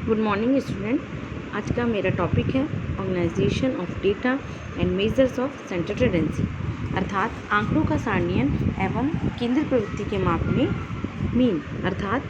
Good morning student. आज का मेरा टॉपिक है organisation of data and measures of central tendency, अर्थात आंकड़ों का सारणीयन एवं केंद्र प्रवृत्ति के माप में मीन अर्थात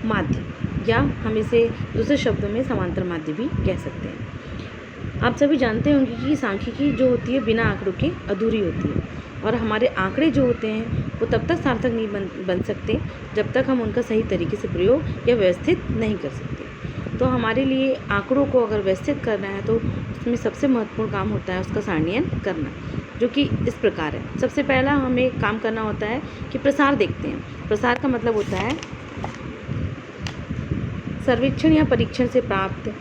माध्य, या हम इसे दूसरे शब्दों में समांतर माध्य भी कह सकते हैं। आप सभी जानते होंगे कि सांख्यिकी जो होती है बिना आंकड़ों के अधूरी होती है, और हमारे आंकड़े जो होते हैं वो तब तक सार्थक नहीं बन सकते जब तक हम उनका सही तरीके से प्रयोग या व्यवस्थित नहीं कर सकते। तो हमारे लिए आंकड़ों को अगर व्यवस्थित करना है तो उसमें सबसे महत्वपूर्ण काम होता है उसका सारणीयन करना, जो कि इस प्रकार है। सबसे पहला हमें काम करना होता है कि प्रसार देखते हैं। प्रसार का मतलब होता है सर्वेक्षण या परीक्षण से प्राप्त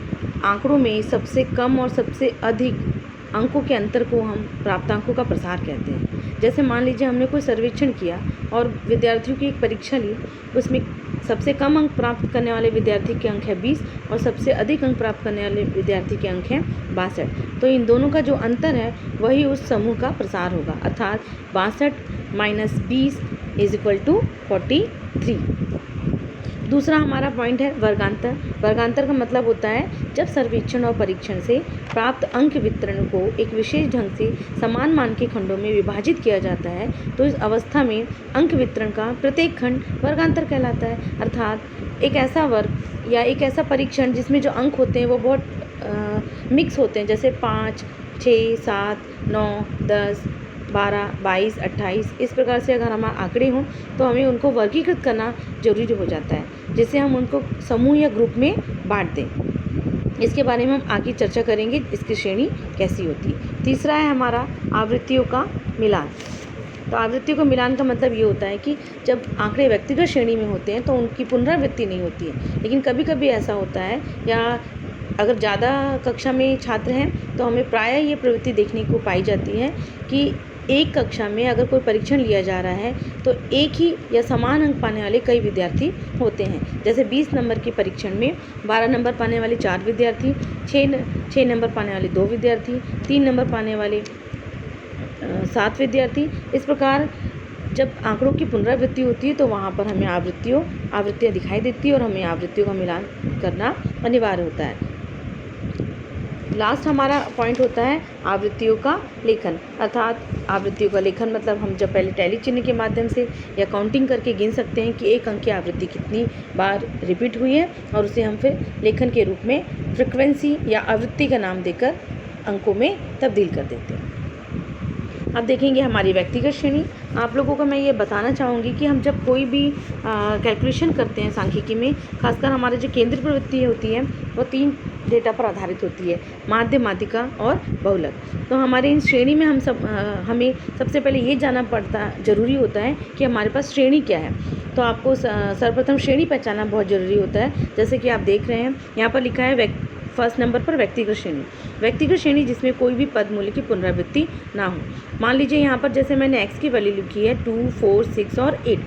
आंकड़ों में सबसे कम और सबसे अधिक अंकों के अंतर को हम प्राप्तांकों का प्रसार कहते हैं। जैसे मान लीजिए हमने कोई सर्वेक्षण किया और विद्यार्थियों की एक परीक्षा ली, उसमें सबसे कम अंक प्राप्त करने वाले विद्यार्थी के अंक है 20 और सबसे अधिक अंक प्राप्त करने वाले विद्यार्थी के अंक हैं 62। तो इन दोनों का जो अंतर है वही उस समूह का प्रसार होगा, अर्थात 62 - 20 = 43। दूसरा हमारा पॉइंट है वर्गांतर। वर्गांतर का मतलब होता है जब सर्वेक्षण और परीक्षण से प्राप्त अंक वितरण को एक विशेष ढंग से समान मान के खंडों में विभाजित किया जाता है, तो इस अवस्था में अंक वितरण का प्रत्येक खंड वर्गांतर कहलाता है। अर्थात एक ऐसा वर्ग या एक ऐसा परीक्षण जिसमें जो अंक होते हैं वो बहुत मिक्स होते हैं, जैसे 5, 6, 7, 9, 10, 12, 22, 28, इस प्रकार से अगर हमारे आंकड़े हों तो हमें उनको वर्गीकृत करना जरूरी हो जाता है, जिससे हम उनको समूह या ग्रुप में बांट दें। इसके बारे में हम आगे चर्चा करेंगे, इसकी श्रेणी कैसी होती है। तीसरा है हमारा आवृत्तियों का मिलान। तो आवृत्तियों का मिलान का मतलब ये होता है कि जब आंकड़े व्यक्तिगत श्रेणी में होते हैं तो उनकी पुनरावृत्ति नहीं होती है, लेकिन कभी कभी ऐसा होता है, या अगर ज़्यादा कक्षा में छात्र हैं तो हमें प्रायः ये प्रवृत्ति देखने को पाई जाती है कि एक कक्षा में अगर कोई परीक्षण लिया जा रहा है तो एक ही या समान अंक पाने वाले कई विद्यार्थी होते हैं। जैसे 20 नंबर के परीक्षण में 12 नंबर पाने वाले 4 विद्यार्थी, 6 नंबर पाने वाले 2 विद्यार्थी, 3 नंबर पाने वाले 7 विद्यार्थी। इस प्रकार जब आंकड़ों की पुनरावृत्ति होती है तो वहाँ पर हमें आवृत्तियाँ दिखाई देती है और हमें आवृत्तियों का मिलान करना अनिवार्य होता है। लास्ट हमारा पॉइंट होता है आवृत्तियों का लेखन। अर्थात आवृत्तियों का लेखन मतलब हम जब पहले टैली चिन्ह के माध्यम से या काउंटिंग करके गिन सकते हैं कि एक अंक की आवृत्ति कितनी बार रिपीट हुई है, और उसे हम फिर लेखन के रूप में फ्रिक्वेंसी या आवृत्ति का नाम देकर अंकों में तब्दील कर देते हैं। अब देखेंगे हमारी व्यक्तिगत श्रेणी। आप लोगों को मैं ये बताना चाहूँगी कि हम जब कोई भी कैलकुलेशन करते हैं सांख्यिकी में, खासकर हमारे जो केंद्र प्रवृत्ति होती है वो 3 डेटा पर आधारित होती है, माध्य, माध्यिका और बहुलक। तो हमारे इन श्रेणी में हमें सबसे पहले ये जानना जरूरी होता है कि हमारे पास श्रेणी क्या है। तो आपको सर्वप्रथम श्रेणी पहचानना बहुत ज़रूरी होता है। जैसे कि आप देख रहे हैं यहाँ पर लिखा है फर्स्ट नंबर पर व्यक्तिगत श्रेणी। व्यक्तिगत श्रेणी जिसमें कोई भी पद मूल्य की पुनरावृत्ति ना हो। मान लीजिए यहाँ पर जैसे मैंने x की वैल्यू लिखी है 2, 4, 6 और 8।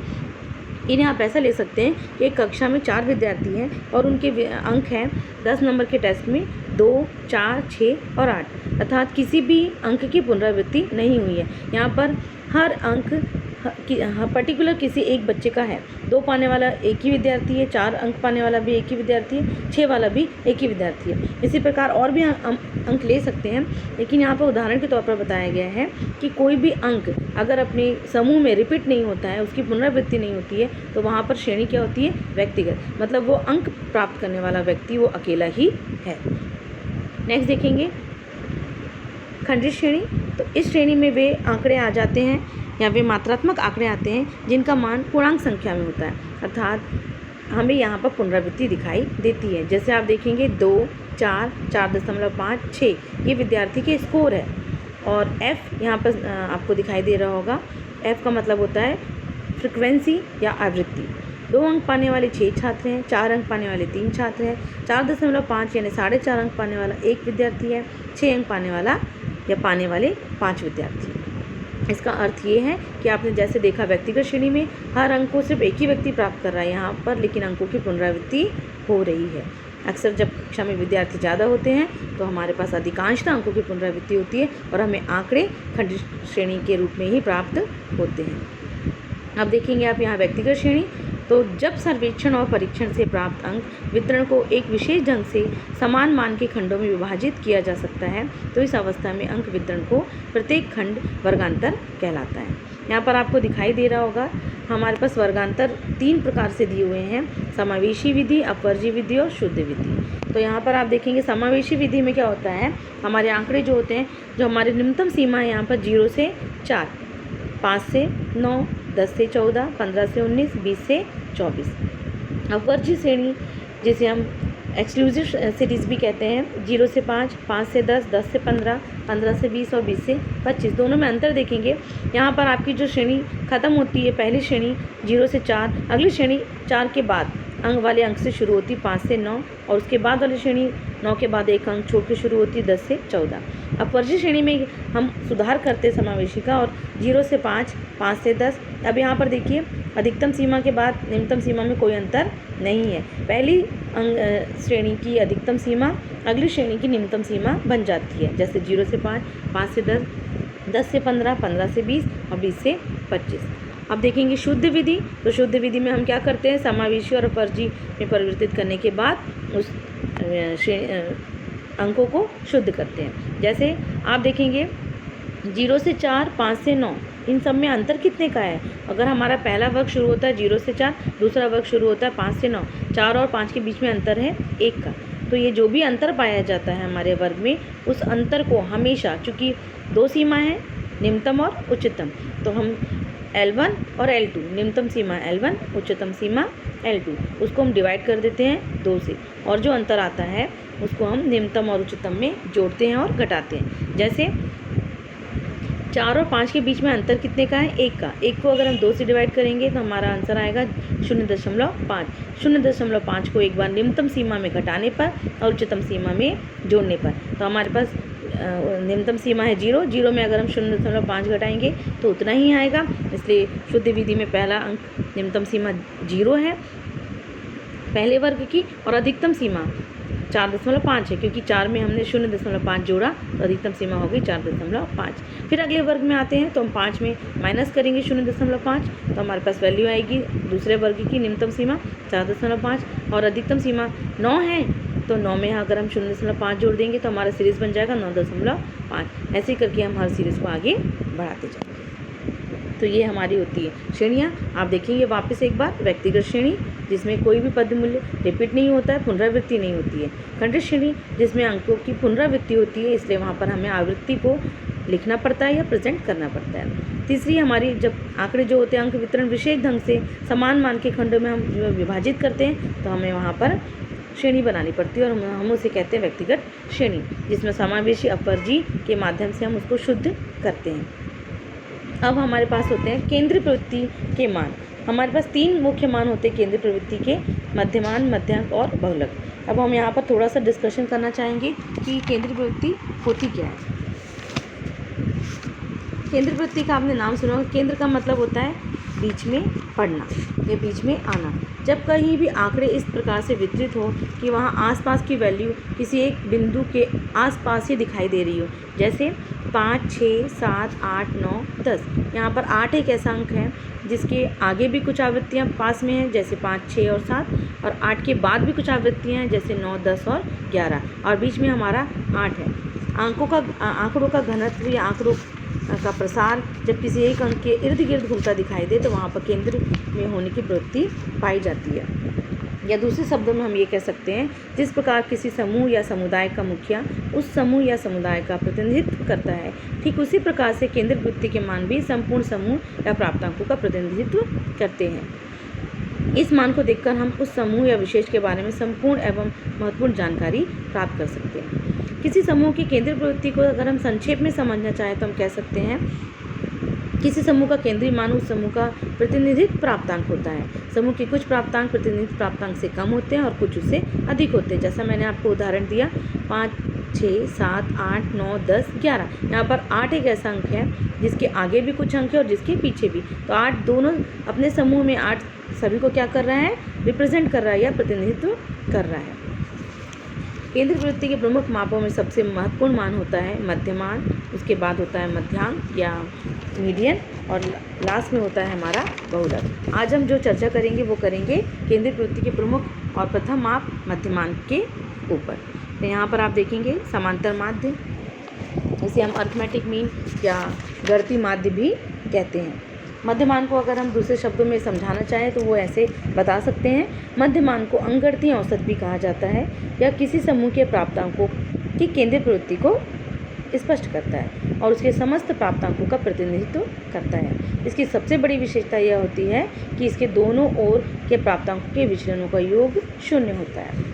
इन्हें आप ऐसा ले सकते हैं कि एक कक्षा में 4 विद्यार्थी हैं और उनके अंक हैं 10 नंबर के टेस्ट में 2, 4, 6 और 8, अर्थात किसी भी अंक की पुनरावृत्ति नहीं हुई है। यहाँ पर हर अंक पर्टिकुलर किसी एक बच्चे का है। 2 पाने वाला एक ही विद्यार्थी है, 4 अंक पाने वाला भी एक ही विद्यार्थी है, 6 वाला भी एक ही विद्यार्थी है। इसी प्रकार और भी अंक ले सकते हैं, लेकिन यहाँ पर उदाहरण के तौर पर बताया गया है कि कोई भी अंक अगर अपने समूह में रिपीट नहीं होता है, उसकी पुनरावृत्ति नहीं होती है, तो वहाँ पर श्रेणी क्या होती है? व्यक्तिगत। मतलब वो अंक प्राप्त करने वाला व्यक्ति वो अकेला ही है। नेक्स्ट देखेंगे खंडित श्रेणी। तो इस श्रेणी में वे आंकड़े आ जाते हैं या वे मात्रात्मक आंकड़े आते हैं जिनका मान पूर्णांक संख्या में होता है, अर्थात हमें यहाँ पर पुनरावृत्ति दिखाई देती है। जैसे आप देखेंगे 2, 4, 4.5, 6 ये विद्यार्थी के स्कोर है, और f यहाँ पर आपको दिखाई दे रहा होगा। f का मतलब होता है फ्रिक्वेंसी या आवृत्ति। 2 अंक पाने वाले 6 छात्र हैं, 4 अंक पाने वाले 3 छात्र हैं, 4.5 यानी 4.5 अंक पाने वाला 1 विद्यार्थी है, 6 अंक पाने वाला या पाने वाले 5 विद्यार्थी। इसका अर्थ ये है कि आपने जैसे देखा व्यक्तिगत श्रेणी में हर अंक को सिर्फ एक ही व्यक्ति प्राप्त कर रहा है यहाँ पर, लेकिन अंकों की पुनरावृत्ति हो रही है। अक्सर जब कक्षा में विद्यार्थी ज़्यादा होते हैं तो हमारे पास अधिकांशतः अंकों की पुनरावृत्ति होती है और हमें आंकड़े खंडित श्रेणी के रूप में ही प्राप्त होते हैं। अब देखेंगे आप यहाँ व्यक्तिगत श्रेणी। तो जब सर्वेक्षण और परीक्षण से प्राप्त अंक वितरण को एक विशेष ढंग से समान मान के खंडों में विभाजित किया जा सकता है तो इस अवस्था में अंक वितरण को प्रत्येक खंड वर्गांतर कहलाता है। यहाँ पर आपको दिखाई दे रहा होगा हमारे पास वर्गांतर 3 प्रकार से दिए हुए हैं, समावेशी विधि, अपवर्जी विधि और शुद्ध विधि। तो यहाँ पर आप देखेंगे समावेशी विधि में क्या होता है, हमारे आंकड़े जो होते हैं, जो हमारे न्यूनतम सीमा है यहाँ पर 0 से 4, 5 से 9, 10 से 14, 15 से 19, 20 से 24। अपवर्जी श्रेणी जिसे हम एक्सक्लूसिव सिटीज़ भी कहते हैं, 0 से 5, 5 से 10, 10 से 15, 15 से 20 और 20 से 25। दोनों में अंतर देखेंगे। यहाँ पर आपकी जो श्रेणी ख़त्म होती है, पहली श्रेणी 0 से 4, अगली श्रेणी 4 के बाद अंक वाले अंक से शुरू होती है 5 से 9, और उसके बाद वाली श्रेणी 9 के बाद एक अंक छोड़ के शुरू होती है 10 से 14। अपवर्जी श्रेणी में हम सुधार करते हैं समावेशी का, और 0 से 5, 5 से 10। अब यहाँ पर देखिए अधिकतम सीमा के बाद न्यूनतम सीमा में कोई अंतर नहीं है। पहली श्रेणी की अधिकतम सीमा अगली श्रेणी की न्यूनतम सीमा बन जाती है, जैसे 0 से 5, 5 से 10, 10 से 15, 15 से 20 और 20 से 25। अब देखेंगे शुद्ध विधि। तो शुद्ध विधि में हम क्या करते हैं, समावेशी और अपवर्जी में परिवर्तित करने के बाद उस अंकों को शुद्ध करते हैं। जैसे आप देखेंगे 0 से 4, 5 से 9, इन सब में अंतर कितने का है। अगर हमारा पहला वर्ग शुरू होता है 0 से 4, दूसरा वर्ग शुरू होता है 5 से 9, 4 और 5 के बीच में अंतर है 1 का। तो ये जो भी अंतर पाया जाता है हमारे वर्ग में, उस अंतर को हमेशा, चूँकि 2 सीमा है, निम्नतम और उच्चतम, तो हम L1 और L2, निम्नतम सीमा L1, उच्चतम सीमा L2, उसको हम डिवाइड कर देते हैं 2 से, और जो अंतर आता है उसको हम निम्नतम और उच्चतम में जोड़ते हैं और घटाते हैं। जैसे 4 और 5 के बीच में अंतर कितने का है, 1 का। 1 को अगर हम 2 से डिवाइड करेंगे तो हमारा आंसर आएगा 0.5। 0.5 को एक बार निम्नतम सीमा में घटाने पर और उच्चतम सीमा में जोड़ने पर, तो हमारे पास निम्नतम सीमा है 0, 0 में अगर हम 0.5 घटाएंगे तो उतना ही आएगा। इसलिए शुद्ध विधि में पहला अंक निम्नतम सीमा 0 है पहले वर्ग की, और अधिकतम सीमा 4.5 है, क्योंकि 4 में हमने 0.5 जोड़ा तो अधिकतम सीमा हो गई 4.5। फिर अगले वर्ग में आते हैं तो हम 5 में माइनस करेंगे 0.5, तो हमारे पास वैल्यू आएगी दूसरे वर्ग की निम्नतम सीमा 4.5, और अधिकतम सीमा 9 है, तो 9 में अगर हम 0.5 जोड़ देंगे तो हमारा सीरीज़ बन जाएगा 9.5। ऐसे करके हम हर सीरीज़ को आगे बढ़ाते जाएंगे। तो ये हमारी होती है श्रेणियाँ। आप देखेंगे वापस एक बार, व्यक्तिगत श्रेणी जिसमें कोई भी पद मूल्य रिपीट नहीं होता है, पुनरावृत्ति नहीं होती है। खंडित श्रेणी जिसमें अंकों की पुनरावृत्ति होती है, इसलिए वहाँ पर हमें आवृत्ति को लिखना पड़ता है या प्रेजेंट करना पड़ता है। तीसरी हमारी, जब आंकड़े जो होते हैं अंक वितरण विशेष ढंग से समान मान के खंडों में हम विभाजित करते हैं तो हमें वहाँ पर श्रेणी बनानी पड़ती है, और हम उसे कहते हैं व्यक्तिगत श्रेणी, जिसमें समावेशी अपवर्जी के माध्यम से हम उसको शुद्ध करते हैं। अब हमारे पास होते हैं केंद्रीय प्रवृत्ति के मान। हमारे पास 3 मुख्य मान होते हैं केंद्रीय प्रवृत्ति के, मध्यमान, मध्यांक और बहुलक। अब हम यहाँ पर थोड़ा सा डिस्कशन करना चाहेंगे कि केंद्रीय प्रवृत्ति होती क्या है। केंद्रीय प्रवृत्ति का आपने नाम सुना होगा। केंद्र का मतलब होता है बीच में पड़ना या बीच में आना। जब कहीं भी आंकड़े इस प्रकार से वितरित हो कि वहाँ आसपास की वैल्यू किसी एक बिंदु के आसपास ही दिखाई दे रही हो, जैसे 5, 6, 7, 8, 9, 10। यहाँ पर 8 एक ऐसा अंक है जिसके आगे भी कुछ आवृत्तियाँ पास में हैं, जैसे 5, 6 और 7, और 8 के बाद भी कुछ आवृत्तियाँ हैं, जैसे 9, 10 और 11, और बीच में हमारा 8 है। आंकड़ों का घनत्व या आंकड़ों का प्रसार जब किसी एक अंक के इर्द गिर्द घूमता दिखाई दे तो वहाँ पर केंद्र में होने की प्रवृत्ति पाई जाती है। या दूसरे शब्दों में हम ये कह सकते हैं, जिस प्रकार किसी समूह या समुदाय का मुखिया उस समूह या समुदाय का प्रतिनिधित्व करता है, ठीक उसी प्रकार से केंद्रीय प्रवृत्ति के मान भी संपूर्ण समूह या प्राप्तांकों का प्रतिनिधित्व करते हैं। इस मान को देखकर हम उस समूह या विशेष के बारे में संपूर्ण एवं महत्वपूर्ण जानकारी प्राप्त कर सकते हैं। किसी समूह की केंद्रीय प्रवृत्ति को अगर हम संक्षेप में समझना चाहें तो हम कह सकते हैं, किसी समूह का केंद्रीय मान उस समूह का प्रतिनिधित्व प्राप्तांक होता है। समूह के कुछ प्राप्तांक प्रतिनिधित्व प्राप्तांक से कम होते हैं और कुछ उससे अधिक होते हैं। जैसा मैंने आपको उदाहरण दिया, 5, 6, 7, 8, 9, 10, 11। यहाँ पर 8 एक ऐसा अंक है जिसके आगे भी कुछ अंक है और जिसके पीछे भी। तो 8 दोनों अपने समूह में 8 सभी को क्या कर रहा है, रिप्रेजेंट कर रहा है या प्रतिनिधित्व कर रहा है। केंद्र प्रवृत्ति के प्रमुख मापों में सबसे महत्वपूर्ण मान होता है मध्यमान, उसके बाद होता है मध्यांक या मीडियन, और लास्ट में होता है हमारा बहुलक। आज हम जो चर्चा करेंगे वो करेंगे केंद्रीय प्रवृत्ति के प्रमुख और प्रथम माप मध्यमान के ऊपर। तो यहाँ पर आप देखेंगे समांतर माध्य, इसे हम अर्थमेटिक मीन या गणितीय माध्य भी कहते हैं। मध्यमान को अगर हम दूसरे शब्दों में समझाना चाहें तो वो ऐसे बता सकते हैं, मध्यमान को अंगगणितीय औसत भी कहा जाता है, या किसी समूह के प्राप्तांकों की केंद्रीय प्रवृत्ति को स्पष्ट करता है और उसके समस्त प्राप्तांकों का प्रतिनिधित्व करता है। इसकी सबसे बड़ी विशेषता यह होती है कि इसके दोनों ओर के प्राप्तांकों के विचलनों का योग 0 होता है।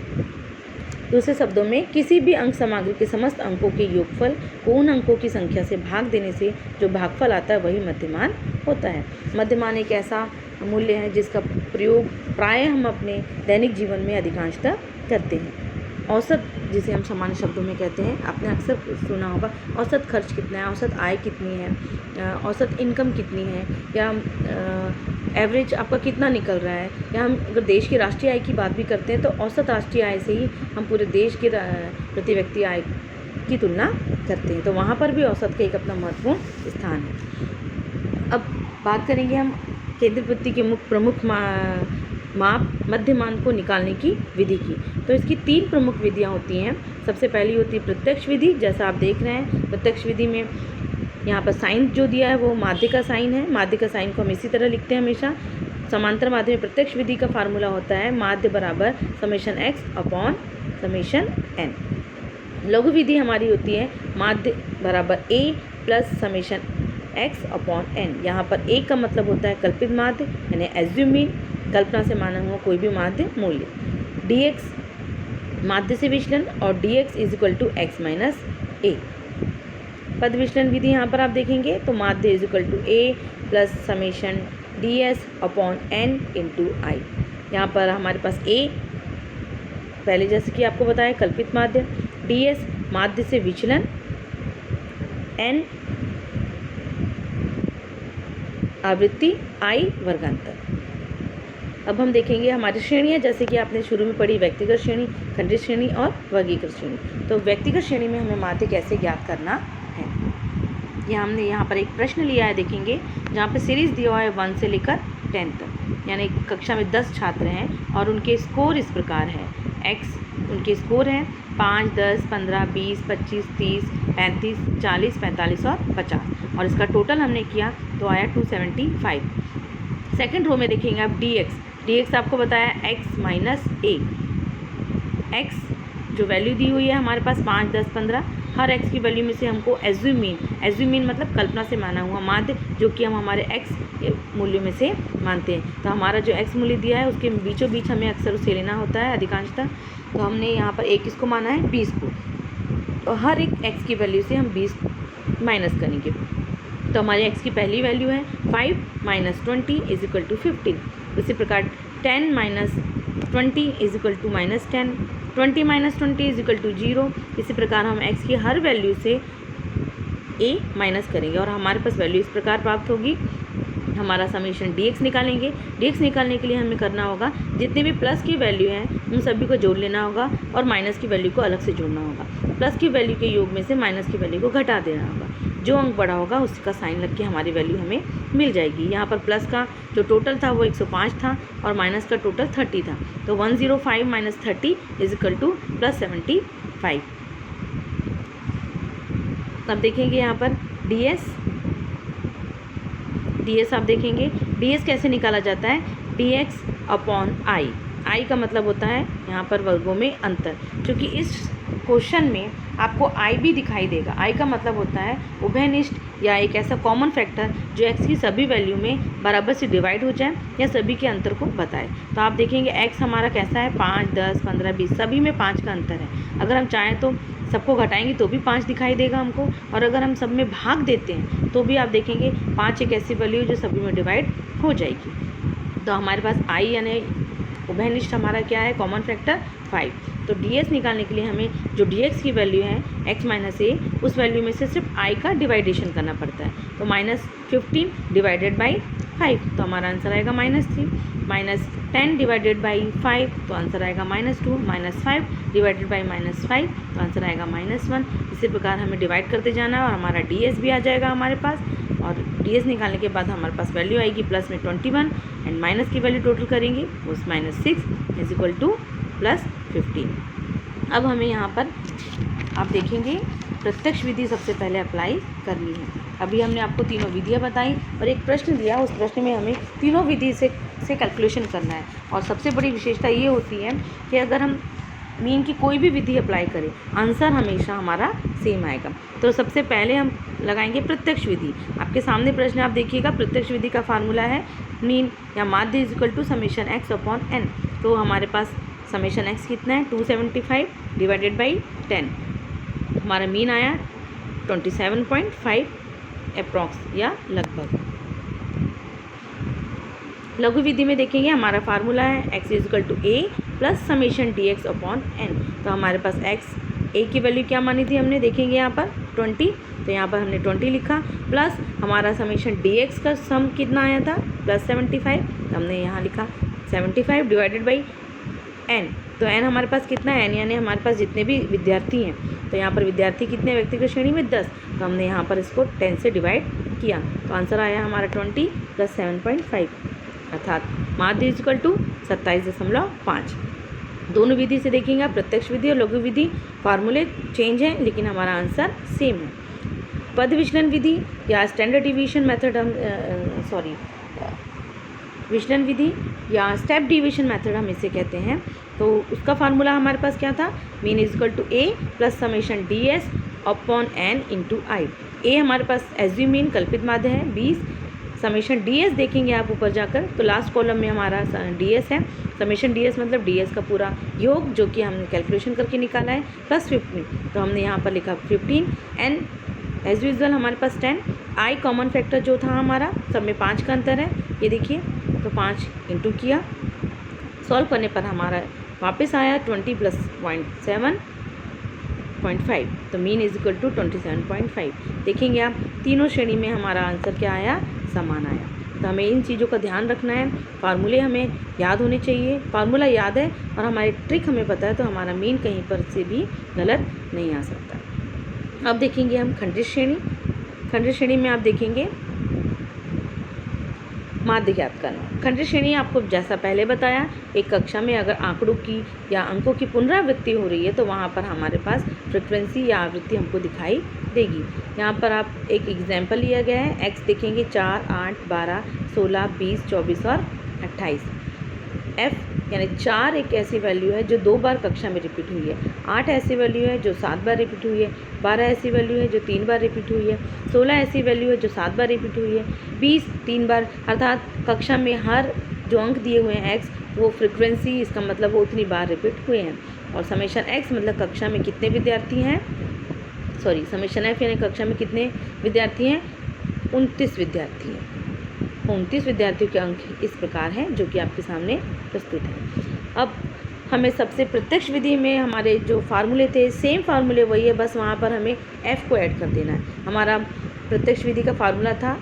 दूसरे शब्दों में, किसी भी अंक सामग्री के समस्त अंकों के योगफल को उन अंकों की संख्या से भाग देने से जो भागफल आता है वही मध्यमान होता है। मध्यमान एक ऐसा मूल्य है जिसका प्रयोग प्रायः हम अपने दैनिक जीवन में अधिकांशतः करते हैं। औसत, जिसे हम सामान्य शब्दों में कहते हैं, आपने अक्सर सुना होगा औसत खर्च कितना है, औसत आय कितनी है, औसत इनकम कितनी है, या एवरेज आपका कितना निकल रहा है, या हम अगर देश की राष्ट्रीय आय की बात भी करते हैं तो औसत राष्ट्रीय आय से ही हम पूरे देश के प्रति व्यक्ति आय की तुलना करते हैं। तो वहाँ पर भी औसत का एक अपना महत्वपूर्ण स्थान है। अब बात करेंगे हम केंद्रीय प्रवृत्ति के प्रमुख माप मध्यमान को निकालने की विधि की। तो इसकी 3 प्रमुख विधियाँ होती हैं। सबसे पहली होती है प्रत्यक्ष विधि, जैसा आप देख रहे हैं। प्रत्यक्ष विधि में यहाँ पर साइन जो दिया है वो माध्य का साइन है, माध्य का साइन को हम इसी तरह लिखते हैं हमेशा। समांतर माध्य में प्रत्यक्ष विधि का फार्मूला होता है माध्य बराबर summation x upon summation n। लघु विधि हमारी होती है माध्य बराबर a plus summation x upon n। यहाँ पर a का मतलब होता है कल्पित माध्य, यानी एज्यूम मीन, कल्पना से माना हुआ कोई भी माध्य मूल्य। dx माध्य से विचलन और dx is equal to x minus a। पद विचलन विधि यहाँ पर आप देखेंगे तो माध्य is equal to a plus summation ds upon n into i. यहाँ पर हमारे पास a पहले जैसे कि आपको बताया कल्पित माध्य, ds माध्य से विचलन, n आवृत्ति, i वर्गांतर। अब हम देखेंगे हमारी श्रेणियाँ, जैसे कि आपने शुरू में पढ़ी व्यक्तिगत श्रेणी, खंडित श्रेणी और वर्गीकृत श्रेणी। तो व्यक्तिगत श्रेणी में हमें माध्य कैसे ज्ञात करना है, ये हमने यहाँ पर एक प्रश्न लिया है, देखेंगे, जहाँ पे सीरीज़ दिया हुआ है 1 से लेकर 10 तक, यानी कक्षा में 10 छात्र हैं और उनके स्कोर इस प्रकार है। x उनके स्कोर हैं 5, 10, 15, 20, 25, 30, 35, 40, 45 और 50, और इसका टोटल हमने किया तो आया 275। सेकेंड रो में देखेंगे आप dx आपको बताया x माइनस a। x जो वैल्यू दी हुई है हमारे पास 5, 10, 15, हर x की वैल्यू में से हमको एज्यूम मीन मतलब कल्पना से माना हुआ माध्य, जो कि हम हमारे x मूल्य में से मानते हैं। तो हमारा जो x मूल्य दिया है उसके बीचों बीच हमें अक्सर उसे लेना होता है अधिकांशतः। तो हमने यहाँ पर a किसको माना है, 20 को, तो हर एक x की वैल्यू से हम 20 माइनस करेंगे। तो हमारे x की पहली वैल्यू है 5 माइनस 20 इज इक्वल टू 15। इसी प्रकार 10 minus 20 is equal to minus 10, 20 minus 20 is equal to 0। इसी प्रकार हम x की हर वैल्यू से a माइनस करेंगे और हमारे पास वैल्यू इस प्रकार प्राप्त होगी। हमारा समेशन dx निकालेंगे। dx निकालने के लिए हमें करना होगा जितने भी प्लस की वैल्यू हैं उन सभी को जोड़ लेना होगा और माइनस की वैल्यू को अलग से जोड़ना होगा। प्लस की वैल्यू के योग में से माइनस की वैल्यू को घटा देना होगा। जो अंक बड़ा होगा उसका साइन लग के हमारी वैल्यू हमें मिल जाएगी। यहाँ पर प्लस का जो टोटल था वो 105 था और माइनस का टोटल 30 था। तो 105 minus 30 is equal two plus 75। अब देखेंगे यहाँ पर ds आप देखेंगे ds कैसे निकाला जाता है, dx अपॉन i का मतलब होता है यहाँ पर वर्गों में अंतर। क्योंकि इस क्वेश्चन में आपको i भी दिखाई देगा। i का मतलब होता है उभयनिष्ठ या एक ऐसा कॉमन फैक्टर जो x की सभी वैल्यू में बराबर से डिवाइड हो जाए या सभी के अंतर को बताए। तो आप देखेंगे x हमारा कैसा है, 5, 10, 15, 20 सभी में 5 का अंतर है। अगर हम चाहें तो सबको घटाएंगे तो भी 5 दिखाई देगा हमको, और अगर हम सब में भाग देते हैं तो भी आप देखेंगे 5 एक ऐसी वैल्यू जो सभी में डिवाइड हो जाएगी। तो हमारे पास i यानी उभयनिष्ठ हमारा क्या है, कॉमन फैक्टर 5। तो ds निकालने के लिए हमें जो dx की वैल्यू है x माइनस a, उस वैल्यू में से सिर्फ i का डिवाइडेशन करना पड़ता है। तो -15 डिवाइडेड बाई 5, तो हमारा आंसर आएगा -3। -10 डिवाइडेड बाई 5, तो आंसर आएगा -2। -5 डिवाइडेड बाई -5, तो आंसर आएगा -1। इसी प्रकार हमें डिवाइड करते जाना है और हमारा ds भी आ जाएगा हमारे पास, और ds निकालने के बाद हमारे पास वैल्यू आएगी प्लस में 21 एंड माइनस की वैल्यू टोटल करेंगे उस -6 इज इक्वल टू +15। अब हमें यहाँ पर आप देखेंगे प्रत्यक्ष विधि सबसे पहले अप्लाई करनी है। अभी हमने आपको तीनों विधियाँ बताई और एक प्रश्न दिया, उस प्रश्न में हमें तीनों विधि से कैलकुलेशन करना है। और सबसे बड़ी विशेषता ये होती है कि अगर हम मीन की कोई भी विधि अप्लाई करें, आंसर हमेशा हमारा सेम आएगा। तो सबसे पहले हम लगाएंगे प्रत्यक्ष विधि। आपके सामने प्रश्न आप देखिएगा, प्रत्यक्ष विधि का फार्मूला है मीन या माध्य is equal to summation x upon n। तो हमारे पास समेशन x कितना है 275 डिवाइडेड बाई 10, हमारा मीन आया 27.5 अप्रॉक्स या लगभग। लघु विधि में देखेंगे हमारा फार्मूला है x is equal to a plus summation dx upon n। तो हमारे पास x a की वैल्यू क्या मानी थी हमने, देखेंगे यहाँ पर 20, तो यहाँ पर हमने 20 लिखा, प्लस हमारा समेशन dx का सम कितना आया था +75, तो हमने यहाँ लिखा 75 डिवाइडेड बाई n। तो n हमारे पास कितना है, n यानी हमारे पास जितने भी विद्यार्थी हैं, तो यहाँ पर विद्यार्थी कितने व्यक्तिगत श्रेणी में 10, तो हमने यहाँ पर इसको 10 से डिवाइड किया, तो आंसर आया हमारा 20 + 7.5 अर्थात माध्य इज इक्वल टू 27.5। दोनों विधि से देखेंगे आप, प्रत्यक्ष विधि और लघु विधि, फार्मूले चेंज है लेकिन हमारा आंसर सेम है। पद विचलन विधि या स्टैंडर्ड डिवीजन मेथड विचलन विधि या स्टेप डिवीजन मेथड हम इसे कहते हैं। तो उसका फार्मूला हमारे पास क्या था, mean is equal to a plus summation ds upon n into I. a हमारे पास एज्यूम मीन कल्पित माध्य है 20, समेशन ds देखेंगे आप ऊपर जाकर तो लास्ट कॉलम में हमारा ds है, समेशन ds मतलब ds का पूरा योग जो कि हमने कैलकुलेशन करके निकाला है प्लस 15, तो हमने यहाँ पर लिखा 15 n एज यूजल हमारे पास 10, आई कॉमन फैक्टर जो था हमारा, सब में 5 का अंतर है, ये देखिए, तो 5 इंटू किया, सॉल्व करने पर हमारा वापस आया 20 + 7.5, तो मीन इज इक्वल टू 27.5। देखेंगे आप तीनों श्रेणी में हमारा आंसर क्या आया, समान आया। तो हमें इन चीज़ों का ध्यान रखना है, फार्मूले हमें याद होने चाहिए, फार्मूला याद है और हमारी ट्रिक हमें पता है, तो हमारा मीन कहीं पर से भी गलत नहीं आ सकता। अब देखेंगे हम खंडित श्रेणी। खंडित श्रेणी में आप देखेंगे माध्य ज्ञात करना। खंडित श्रेणी आपको जैसा पहले बताया, एक कक्षा में अगर आंकड़ों की या अंकों की पुनरावृत्ति हो रही है तो वहाँ पर हमारे पास फ्रिक्वेंसी या आवृत्ति हमको दिखाई देगी। यहाँ पर आप एक एग्जाम्पल लिया गया है, x देखेंगे 4, 8, 12, 16, 20, 24 और 28। f यानी 4 एक ऐसी वैल्यू है जो 2 बार कक्षा में रिपीट हुई है, 8 ऐसी वैल्यू है जो 7 बार रिपीट हुई है, 12 ऐसी वैल्यू है जो 3 बार रिपीट हुई है, 16 ऐसी वैल्यू है जो 7 बार रिपीट हुई है, 20 3 बार, अर्थात कक्षा में हर जो अंक दिए हुए हैं x वो फ्रिक्वेंसी, इसका मतलब वो उतनी बार रिपीट हुए हैं। और समेशन x मतलब कक्षा में कितने विद्यार्थी हैं, समेशन f यानी कक्षा में कितने विद्यार्थी हैं, 29 विद्यार्थी हैं। 29 विद्यार्थियों के अंक इस प्रकार हैं जो कि आपके सामने प्रस्तुत हैं। अब हमें सबसे प्रत्यक्ष विधि में हमारे जो फार्मूले थे सेम फार्मूले वही है, बस वहाँ पर हमें f को ऐड कर देना है। हमारा प्रत्यक्ष विधि का फार्मूला था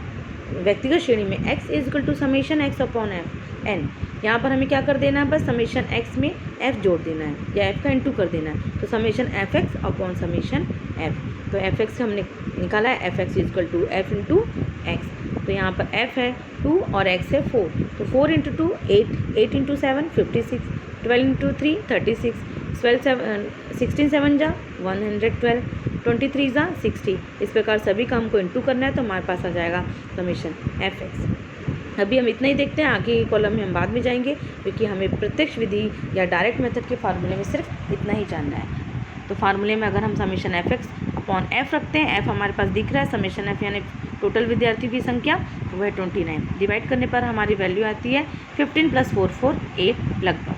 व्यक्तिगत श्रेणी में x is equal to summation x upon n। यहाँ पर हमें क्या कर देना है, बस समेशन x में f जोड़ देना है या f का इंटू कर देना है, तो summation fx upon summation f। तो fx हमने निकाला है, fx is equal to f into x। तो यहाँ पर f है 2 और x है 4, तो 4 इंटू 2 8, 8 इंटू 7 56, 12 इंटू 3 36, 16 7 जा 112, 23 जा 60। इस प्रकार सभी का हमको इंटू करना है, तो हमारे पास आ जाएगा समेशन fx। अभी हम इतना ही देखते हैं, आगे के कॉलम में हम बाद में जाएंगे क्योंकि हमें प्रत्यक्ष विधि या डायरेक्ट मेथड के फार्मूले में सिर्फ इतना ही जानना है। तो फार्मूले में अगर हम समेशन fx अपॉन f रखते हैं, f हमारे पास दिख रहा है, समेशन f यानी टोटल विद्यार्थियों की संख्या वह है 29, डिवाइड करने पर हमारी वैल्यू आती है 15 + 4 4 8 लगभग।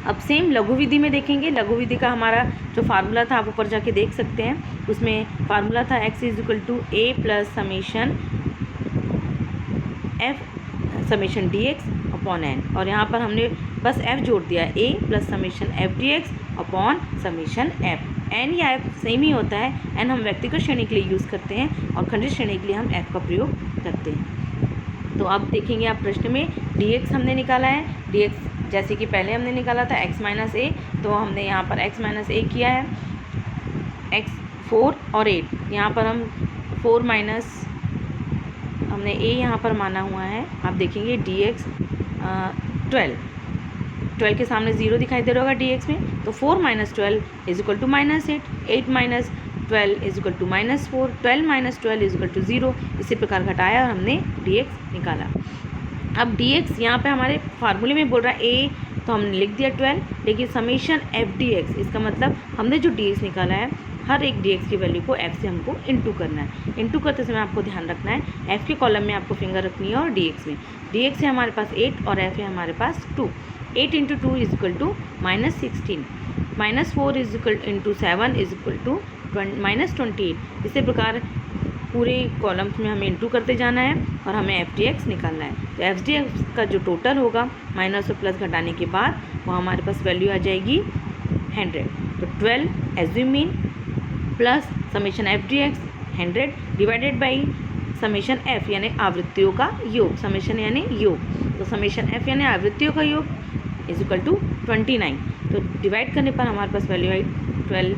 अब सेम लघु विधि में देखेंगे, लघु विधि का हमारा जो फार्मूला था आप ऊपर जाके देख सकते हैं, उसमें फार्मूला था x is equal to a plus summation f summation dx upon n, और यहाँ पर हमने बस f जोड़ दिया, a plus summation f dx upon summation f। n या f सेम ही होता है, n हम व्यक्तिगत श्रेणी के लिए यूज़ करते हैं और खंडित श्रेणी के लिए हम f का प्रयोग करते हैं। तो अब देखेंगे आप प्रश्न में dx हमने निकाला है, dx जैसे कि पहले हमने निकाला था x माइनस ए, तो हमने यहाँ पर x माइनस ए किया है, x 4 और 8, यहाँ पर हम 4 माइनस हमने a यहाँ पर माना हुआ है। आप देखेंगे dx 12 के सामने 0 दिखाई दे रहा होगा dx में, तो 4 minus 12 is equal to minus 8 minus 12 is equal to minus 4, 12 minus 12 is equal to 0। इसी प्रकार घटाया और हमने dx निकाला। अब dx यहाँ पे हमारे फार्मूले में बोल रहा है a, तो हमने लिख दिया 12, लेकिन समेशन f dx, इसका मतलब हमने जो dx निकाला है हर एक dx की वैल्यू को f से हमको इंटू करना है। इंटू करते समय आपको ध्यान रखना है f के कॉलम में आपको फिंगर रखनी है और dx में। dx है हमारे पास 8 और f है हमारे पास 2। 8 into 2 is equal to minus 16, minus 4 is equal into 7 is equal to minus 28। इसी प्रकार पूरे कॉलम्स में हमें इंटू करते जाना है और हमें एफ डी एक्स निकालना है। तो एफ डी एक्स का जो टोटल होगा माइनस और प्लस घटाने के बाद वो हमारे पास वैल्यू आ जाएगी 100। तो 12 assume mean plus summation f D x 100 divided by summation F यानी आवृत्तियों का योग, समेशन यानी योग, तो समेशन एफ यानी आवृत्तियों का योग इज इक्वल टू 29। तो डिवाइड करने पर हमारे पास वैल्यू आई 12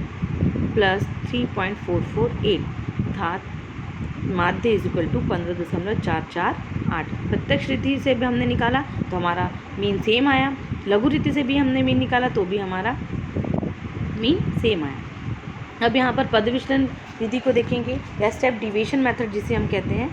प्लस 3.448 अर्थात माध्य इज इक्वल टू 15.448। प्रत्यक्ष रीति से भी हमने निकाला तो हमारा मीन सेम आया, लघु रीति से भी हमने मीन निकाला तो भी हमारा मीन सेम आया। अब यहाँ पर पद विचलन विधि को देखेंगे या स्टेप डिविएशन मेथड जिसे हम कहते हैं।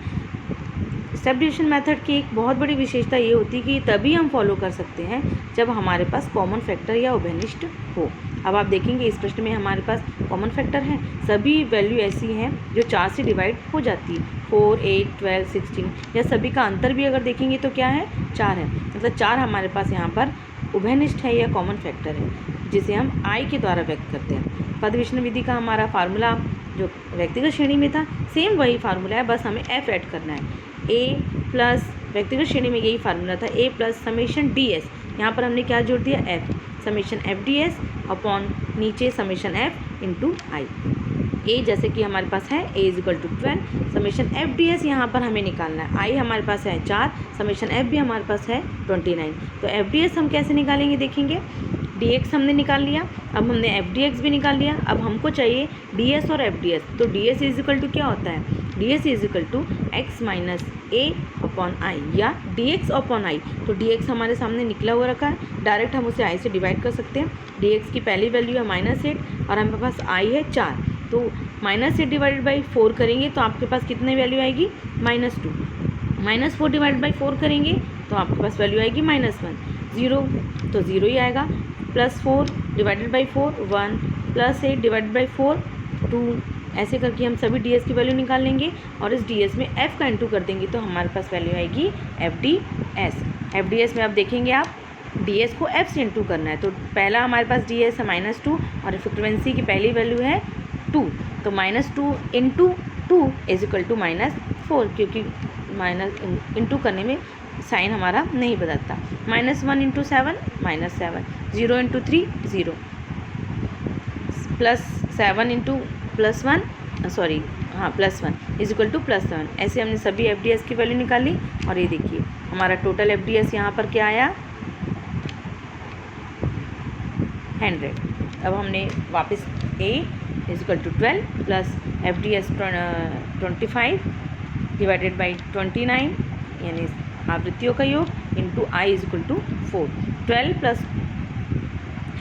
स्टेप डिविएशन मेथड की एक बहुत बड़ी विशेषता ये होती है कि तभी हम फॉलो कर सकते हैं जब हमारे पास कॉमन फैक्टर या उभयनिष्ठ हो। अब आप देखेंगे इस प्रश्न में हमारे पास कॉमन फैक्टर है, सभी वैल्यू ऐसी हैं जो 4 से डिवाइड हो जाती है, 4, 8, 12, 16, या सभी का अंतर भी अगर देखेंगे तो क्या है 4 है, मतलब 4 हमारे पास यहाँ पर उभयनिष्ठ है या कॉमन फैक्टर है जिसे हम आई के द्वारा व्यक्त करते हैं। पद विचलन विधि का हमारा फार्मूला जो व्यक्तिगत श्रेणी में था सेम वही फार्मूला है, बस हमें एफ ऐड करना है। ए प्लस व्यक्तिगत श्रेणी में यही फार्मूला था, a plus summation d s, यहाँ पर हमने क्या जोड़ दिया f, summation f D s upon नीचे summation f into i. A जैसे कि हमारे पास है a is equal to 12, summation f D s यहाँ पर हमें निकालना है, आई हमारे पास है 4, समेशन एफ भी हमारे पास है 29। तो एफ डी एस हम कैसे निकालेंगे देखेंगे, डी एक्स हमने निकाल लिया, अब हमने एफ डी एक्स भी निकाल लिया, अब हमको चाहिए डी एस और एफ डी एस। तो D S is equal to क्या होता है, D S is equal to X minus A upon I या डी एक्स अपॉन आई। तो डी एक्स हमारे सामने निकला हुआ रखा है, डायरेक्ट हम उसे आई से डिवाइड कर सकते हैं। डी एक्स की पहली वैल्यू है -8 और हमारे पास आई है 4, तो -8 डिवाइडेड बाई 4 करेंगे तो आपके पास कितनी वैल्यू आएगी -2, -4 डिवाइड बाई 4 करेंगे तो आपके पास वैल्यू आएगी -1, 0 तो 0 ही आएगा, +4 डिवाइडेड बाई 4 1, +8 डिवाइडेड बाई 4 2, ऐसे करके हम सभी डी एस की वैल्यू निकाल लेंगे और इस डी एस में एफ़ का इंटू कर देंगे तो हमारे पास वैल्यू आएगी F D S. F D S में आप देखेंगे आप डी एस को एफ से इंटू करना है, तो पहला हमारे पास डी एस है -2 और फ्रीक्वेंसी की पहली वैल्यू है 2, तो -2 इंटू 2 इज इक्वल टू -4, क्योंकि माइनस इंटू करने में साइन हमारा नहीं बदलता। -1 into 7 -7, 0 into 3 0, +7 into +1 +1 is equal to +7। ऐसे हमने सभी एफ डी एस की वैल्यू निकाली और ये देखिए हमारा टोटल एफ डी एस यहाँ पर क्या आया 100। अब हमने वापस a is equal to 12 plus F D S 25 divided by 29 यानी आवृत्तियों का योग into I is equal to 4, 12 plus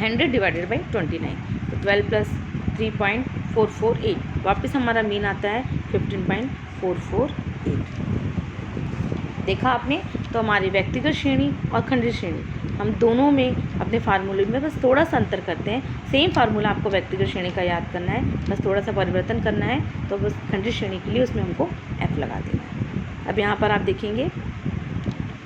100 divided by 29, तो 12 प्लस 3.448, वापस हमारा मीन आता है 15.448। देखा आपने, तो हमारी व्यक्तिगत श्रेणी और खंडित श्रेणी हम दोनों में अपने फार्मूले में बस थोड़ा सा अंतर करते हैं। सेम फार्मूला आपको व्यक्तिगत श्रेणी का याद करना है, बस थोड़ा सा परिवर्तन करना है, तो बस खंडित श्रेणी के लिए उसमें हमको एफ लगा देना है। अब यहाँ पर आप देखेंगे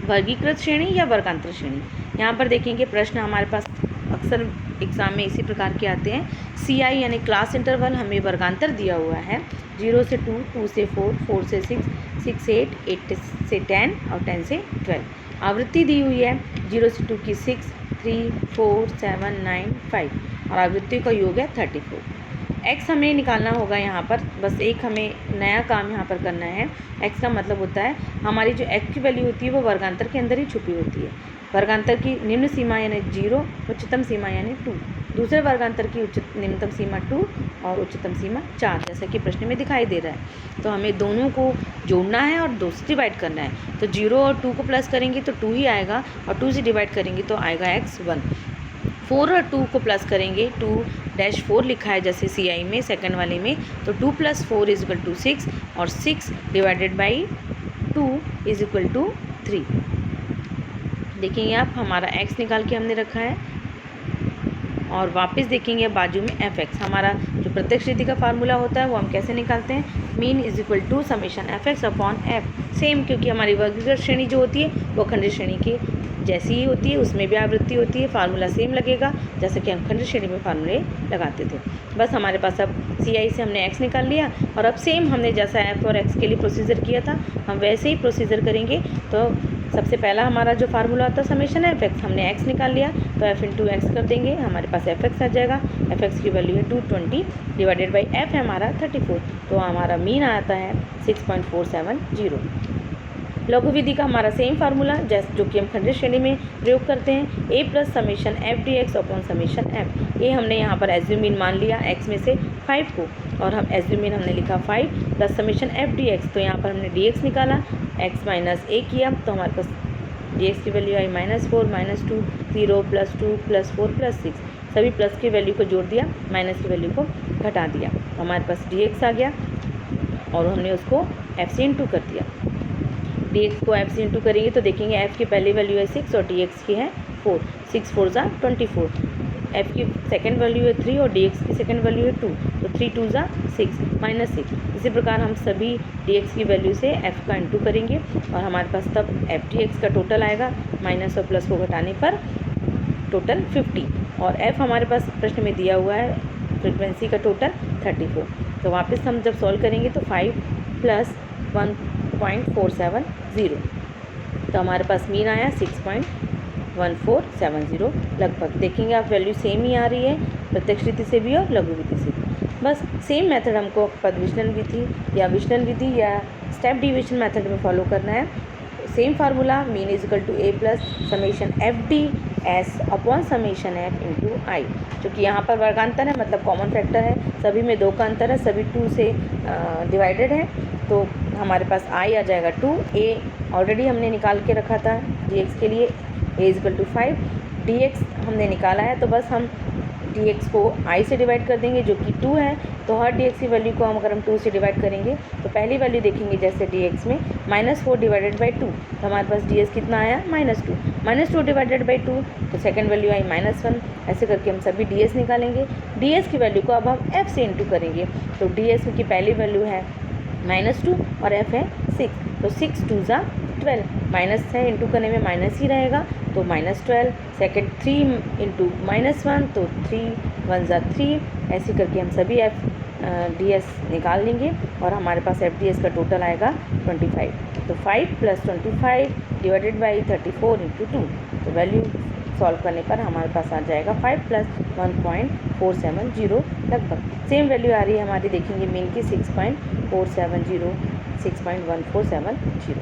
वर्गीकृत श्रेणी या वर्गांतर श्रेणी। यहाँ पर देखेंगे प्रश्न हमारे पास अक्सर एग्ज़ाम में इसी प्रकार के आते हैं। सी आई यानी क्लास इंटरवल हमें वर्गांतर दिया हुआ है 0 से 2, 2 से 4, 4 से 6, 6 से 8, 8 से 10 और 10 से 12। आवृत्ति दी हुई है 0 से 2 की 6, 3, 4, 7, 9, 5 और आवृत्ति का योग है 34। एक्स हमें निकालना होगा यहाँ पर, बस एक हमें नया काम यहाँ पर करना है। एक्स का मतलब होता है हमारी जो एक्स की वैल्यू होती है वो वर्गांतर के अंदर ही छुपी होती है। वर्गांतर की निम्न सीमा यानी 0, उच्चतम सीमा यानी 2। दूसरे वर्गांतर की निम्नतम सीमा 2 और उच्चतम सीमा 4, जैसा कि प्रश्न में दिखाई दे रहा है। तो हमें दोनों को जोड़ना है और 2 से डिवाइड करना है। तो 0 और 2 को प्लस करेंगे तो 2 ही आएगा, और 2 से डिवाइड करेंगे तो आएगा x1। 4 और 2 को प्लस करेंगे, 2-4 लिखा है जैसे CI में सेकंड वाले में, तो 2 + 4 = 6, और 6 / 2 = 3। देखेंगे आप, हमारा x निकाल के हमने रखा है, और वापस देखेंगे बाजू में fx। हमारा जो प्रत्यक्ष विधि का फार्मूला होता है वो हम कैसे निकालते हैं, मीन = समेशन fx/f। सेम, क्योंकि हमारी वर्गीकृत श्रेणी जो होती है वो खंडित श्रेणी की जैसी ही होती है, उसमें भी आवृत्ति होती है, फार्मूला सेम लगेगा जैसे कि हम खंडित श्रेणी में फार्मूले लगाते थे। बस हमारे पास अब CI से हमने x निकाल लिया, और अब सेम हमने जैसा f और x के लिए प्रोसीजर किया था हम वैसे ही प्रोसीजर करेंगे। तो सबसे पहला हमारा जो फार्मूला होता है समेशन fx, हमने x निकाल लिया तो f × x कर देंगे, हमारे पास fx आ जाएगा। fx की वैल्यू है 220 / f है हमारा 34, तो हमारा मीन आता है 6.470। लघु विधि का हमारा सेम फार्मूला जो कि हम खंडित श्रेणी में प्रयोग करते हैं, a + summation f dx summation f। ये हमने यहाँ पर एज्यूमीन मान लिया x में से 5 को, और हम एज्यूमीन हमने लिखा 5 + समेशन f dx। तो यहाँ पर हमने dx निकाला, x - a किया, तो हमारे पास dx की वैल्यू आई -4 - 2 0 + 2 + 4 + 6। सभी प्लस की वैल्यू को जोड़ दिया, माइनस की वैल्यू को घटा दिया, तो हमारे पास dx आ गया, और हमने उसको f से इंटू कर दिया। dx को f से इंटू करेंगे तो देखेंगे f की पहली वैल्यू है 6 और dx की है 4। 6 4 = 24। f की सेकंड वैल्यू है 3 और dx की सेकंड वैल्यू है 2, तो 3 2 = 6 -6। इसी प्रकार हम सभी dx की वैल्यू से f का इंटू करेंगे, और हमारे पास तब f dx का टोटल आएगा, माइनस और प्लस को घटाने पर टोटल 50, और f हमारे पास प्रश्न में दिया हुआ है फ्रीक्वेंसी का टोटल 34। तो वापस हम जब सॉल्व करेंगे तो 5 + 1.470, तो हमारे पास मीन आया 6.1470 लगभग। देखेंगे आप वैल्यू सेम ही आ रही है प्रत्यक्ष विधि से भी और लघु विधि से भी। बस सेम मेथड हमको पदविचलन विधि या विचलन विधि या स्टेप डिवीजन मेथड में फॉलो करना है। Same formula, mean = a + summation f ds summation f × i, क्योंकि यहाँ पर वर्गांतर है मतलब कॉमन फैक्टर है, सभी में 2 का अंतर है, सभी 2 से डिवाइडेड है, तो हमारे पास i आ जाएगा 2। a ऑलरेडी हमने निकाल के रखा था dx के लिए, a = 5, dx हमने निकाला है, तो बस हम dx को i से डिवाइड कर देंगे जो कि 2 है, तो हर dx की वैल्यू को हम अगर हम 2 से डिवाइड करेंगे तो पहली वैल्यू देखेंगे जैसे dx में -4 / 2, तो हमारे पास ds कितना आया -2। -2 / 2, तो सेकंड वैल्यू आई -1। ऐसे करके हम सभी ds निकालेंगे। ds की वैल्यू को अब हम f से इंटू करेंगे, तो ds की पहली वैल्यू है -2 और f है 6, तो 6 2 = 12, माइनस है इंटू करने में माइनस ही रहेगा, तो -12। सेकेंड 3 × -1, तो 3 1 = 3। ऐसे करके हम सभी f ds निकाल लेंगे, और हमारे पास f ds का टोटल आएगा 25। तो 5 + 25 / 34 × 2, तो वैल्यू सॉल्व करने पर हमारे पास आ जाएगा 5 + 1.470 लगभग। सेम वैल्यू आ रही है हमारी, देखेंगे मीन की 6.470 6.1470।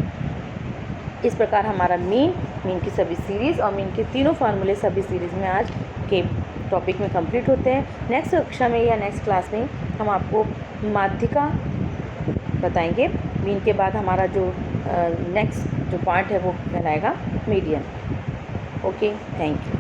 इस प्रकार हमारा मीन की सभी सीरीज़ और मीन के तीनों फार्मूले सभी सीरीज़ में आज के टॉपिक में कंप्लीट होते हैं। नेक्स्ट कक्षा में या नेक्स्ट क्लास में हम आपको माध्यिका बताएंगे। मीन के बाद हमारा जो नेक्स्ट जो पार्ट है वो कहलाएगा मीडियन। Okay, thank you.